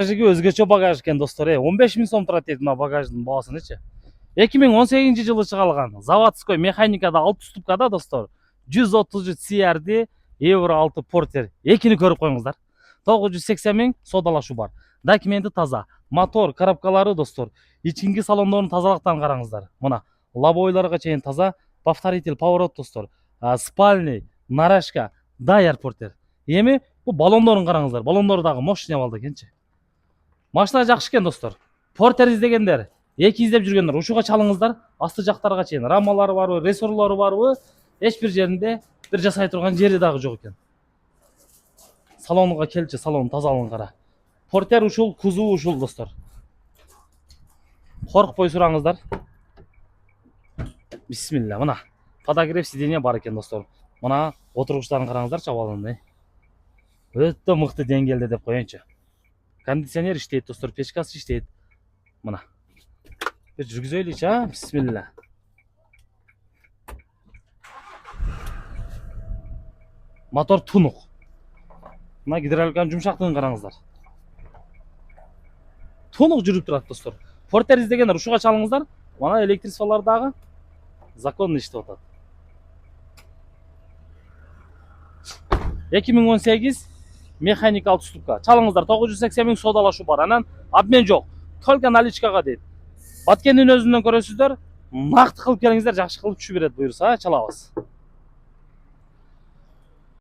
Багажыгы өзгөчө багаж экен достор. 15 000 сом турат дейт мына багаждын баасынычы. 2018 жылы чыгарылган. Заводской механикада 6 ступкада достор. 133 CRD Euro 6 Porter. Экини көрүп коюңуздар. 980 000 содалашуу бар. Документи таза. Мотор, коробкалары достор. Ичинки салондорун тазалыктан караңыздар. Мына лобойлорго чейин таза. Повторитель, поворот достор. Спальный, нарашка, даяр Porter. Эми бу баллондорун караңыздар. Баллондору дагы мощный абалда экенчи. Машина жакшы экен достор. Портер издегендер, эки издеп жүргөндөр ушуга чалыңыздар. Асты жактарга чейин рамалары барбы, рессорлору барбы, эч бир жеринде бир жасай турган жери дагы жок экен. Салонуга келчи, салон тазалыгын кара. Портер ушул, кузову ушул достор. Коркпой сураңыздар. Бисмилла, мына подогрев сиденье бар экен достор. Мына отургучтарын караңыздарчы абалын. Өтө мыкты деңгээлде деп коеюнчу. Кондиционер иштейт достор, печкасы иштейт. Мына. Бир жүргүзөйлүчү, бисмилла. Мотор тунук. Мына гидравликанын жумшактыгын караңыздар. Тунук жүрүп турат достор. Портер издегендер ушуга чалыңыздар. Мына электричестволор дагы законный иштеп атат. 2018 механик 6 ступка. Чалыңыздар 980 000 содалашуу бар. Анан обмен жок. Только наличкага дейт. Баткендин өзүнөн көрөсүздөр. Накты кылып келиңиздер, жакшы кылып түшүп берет буюрса, чалабыз.